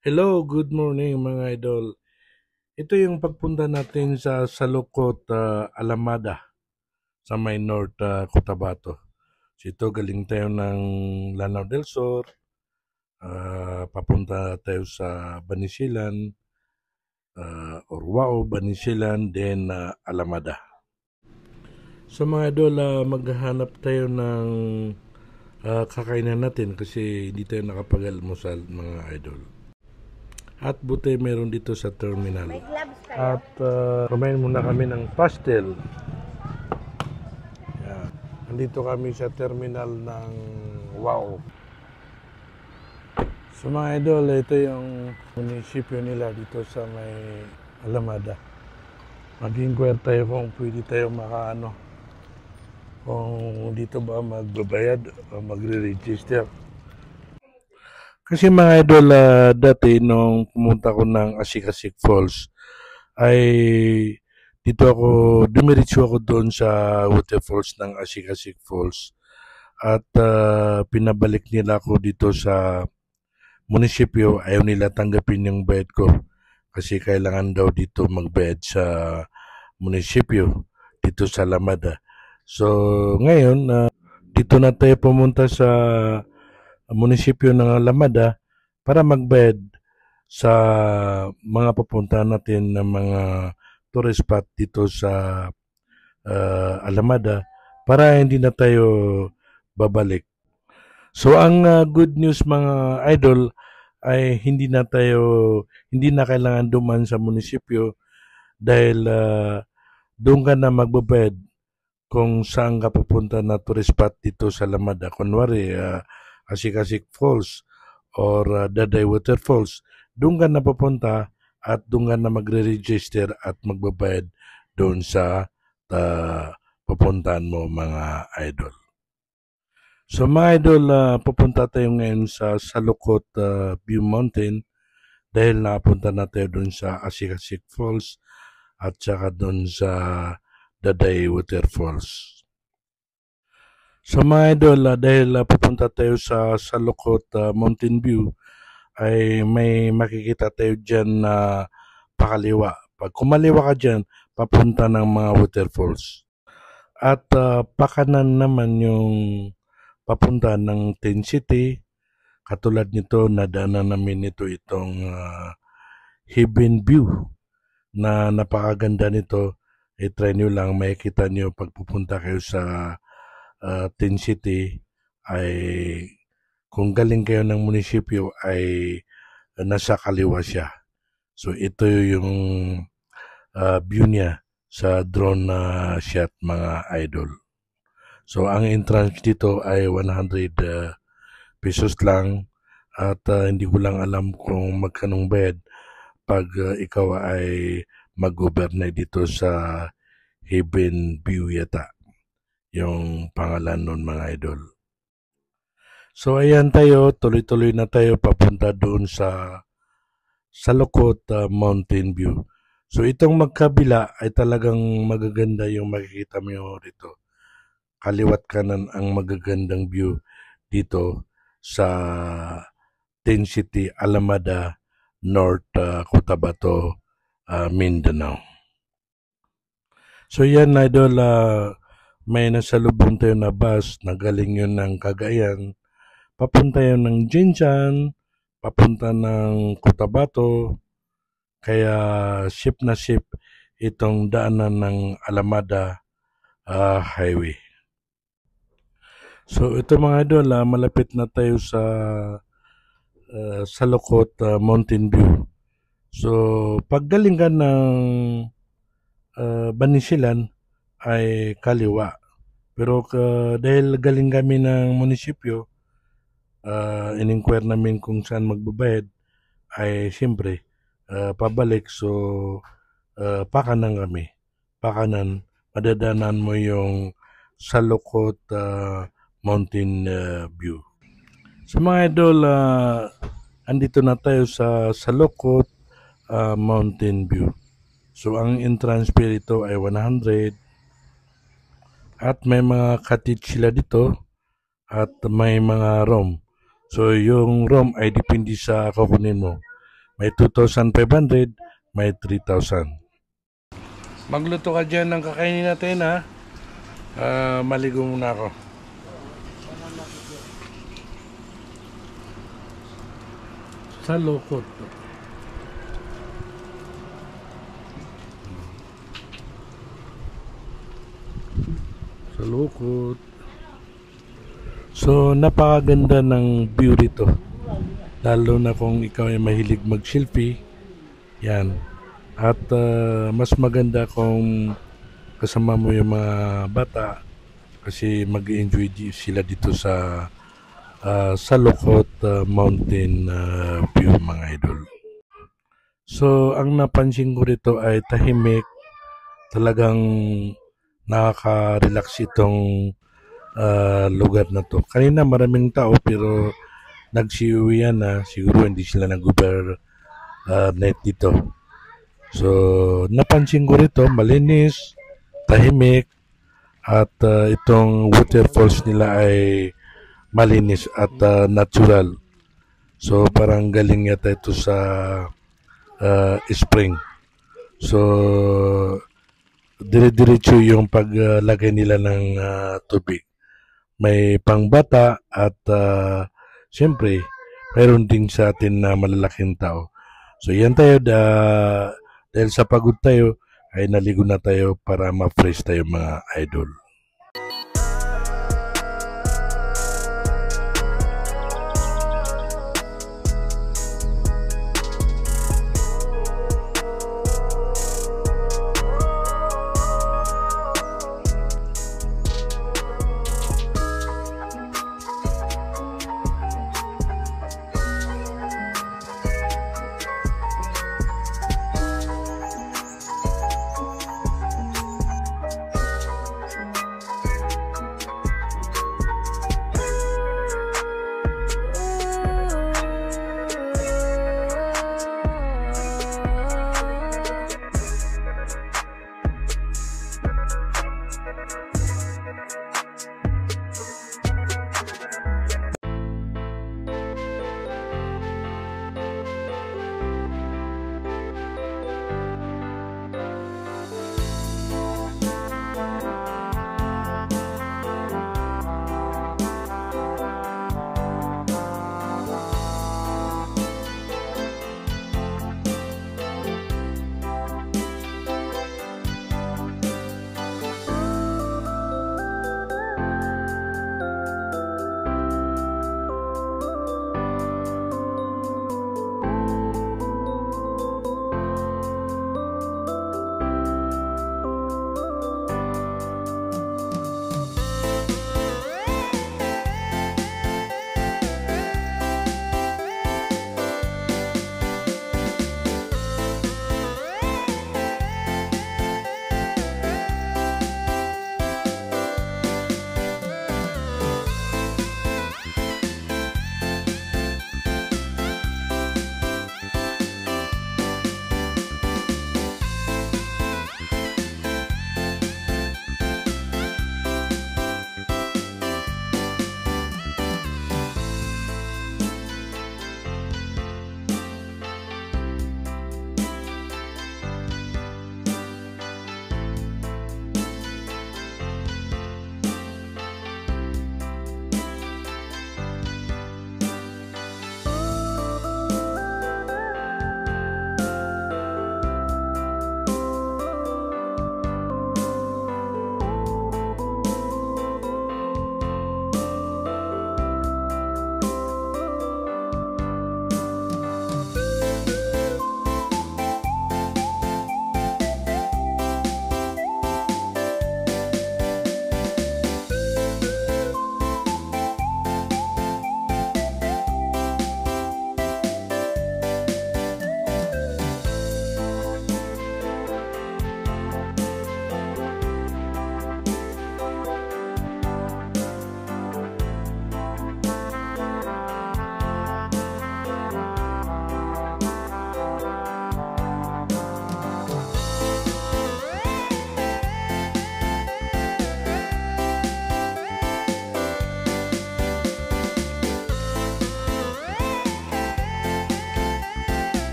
Hello, good morning mga idol. Ito yung pagpunta natin sa Salukot, Alamada sa may North Cotabato. So ito galing tayo ng Lanao del Sur, papunta tayo sa Banisilan, Orwao, Banisilan, then Alamada. So mga idol, maghahanap tayo ng kakainan natin kasi hindi tayo nakapag-almusal mga idol. At buti meron dito sa terminal. May gloves kayo? At kumain muna kami ng pastel. Yan. Andito kami sa terminal ng Wow. So mga idol, ito yung munisipyo nila dito sa may Alamada. Mag-inquire tayo kung pwede tayo makaano. Kung dito ba magbabayad o magre-register. Kasi mga idol, dati nung pumunta ko ng Asikasik Falls, ay dito ako, dumiretso ako doon sa waterfalls ng Asikasik Falls. At pinabalik nila ako dito sa munisipyo, ayaw nila tanggapin yung bayad ko. Kasi kailangan daw dito magbayad sa munisipyo, dito sa Lamada. So ngayon, dito na tayo pumunta sa munisipyo ng Lamada para magbayad sa mga papuntahan natin ng mga tourist spot dito sa Alamada para hindi na tayo babalik. So ang good news mga idol ay hindi na kailangan duman sa munisipyo dahil doon ka na magbabayad kung saan ka pupunta na tourist spot dito sa Alamada. Kunwari, Asikasik Falls or Daday Waterfalls. Doon ka na pupunta at doon ka na magre-register at magbabayad doon sa pupuntahan mo mga idol. So mga idol, pupunta tayo ngayon sa Salukot View Mountain dahil napunta na tayo doon sa Asikasik Falls at saka doon sa Daday Waterfalls. So mga idol, dahil pupunta tayo sa Salukot Mountain View, ay may makikita tayo dyan na pakaliwa. Pag kumaliwa ka dyan, papunta ng mga waterfalls. At pakanan naman yung papunta ng Ten City. Katulad nito, nadaanan namin itong Heaven View na napakaganda nito. I-try nyo lang, makikita nyo pag pupunta kayo sa Ten City ay kung galing kayo ng munisipyo ay nasa kaliwa siya. So ito yung view niya sa drone shot mga idol. So ang entrance dito ay 100 pesos lang at hindi ko lang alam kung magkanong bayad pag ikaw ay mag-overnight dito sa Heaven View yata yung pangalan nun mga idol. So ayan tayo, tuloy-tuloy na tayo papunta doon sa Salukot Mountain View. So itong magkabila ay talagang magaganda yung makikita mo dito. Kaliwat kanan ang magagandang view dito sa Ten City, Alamada, North Cotabato, Mindanao. So yan idol, may nasalubong tayo na bus na galing yun ng Cagayan. Papunta yun ng Jinjan, papunta ng Cotabato, kaya ship na ship itong daanan ng Alamada Highway. So ito mga idol, malapit na tayo sa Salukot Mountain View. So pag galing ka ng Banisilan ay kaliwa. Pero dahil galing kami ng munisipyo, in-inquire namin kung saan magbabayad, ay siyempre pabalik. So pakanan kami. Pakanan, madadanan mo yung Salukot Mountain View. So mga idol, andito na tayo sa Salukot Mountain View. So ang entrance fee dito ay 100 at may mga cottage sila dito at may mga room. So yung room ay depende sa kukunin mo. May 2,500, may 3,000. Magluto ka dyan ng kakainin natin, ha? Maligo muna ako. Sa lokot. Sa lokot. So, napakaganda ng view dito. Lalo na kung ikaw ay mahilig mag-selfie. Yan. At mas maganda kung kasama mo yung mga bata kasi mag-enjoy sila dito sa Lokot Mountain view, mga idol. So, ang napansin ko rito ay tahimik. Talagang nakaka-relax itong lugar na to. Kanina maraming tao pero nagsiuwian na. Siguro hindi sila nag-overnight dito. So, napansin ko rito, malinis, tahimik, at itong waterfalls nila ay malinis at natural. So, parang galing yata ito sa spring. So, dire-diretso yung paglagay nila ng tubig. May pangbata at siyempre, mayroon din sa atin na malalaking tao. So, yan tayo. Dahil sa pagod tayo, ay naligo na tayo para ma-fresh tayo, mga idol.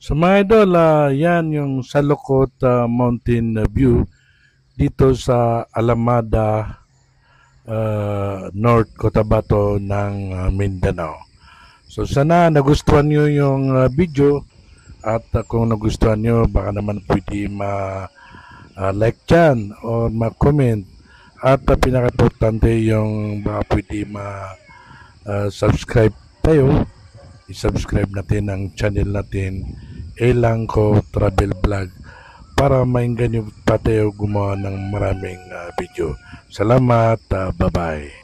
So mga idol, yan yung Salukot Mountain View dito sa Alamada, North Cotabato ng Mindanao. So sana nagustuhan nyo yung video at kung nagustuhan nyo baka naman pwede like dyan or ma-comment at pinaka-importante yung baka pwede subscribe tayo. I-subscribe natin ang channel natin Elangco Travel Vlog para mainggan nyo pa tayo gumawa ng maraming video. Salamat, bye-bye.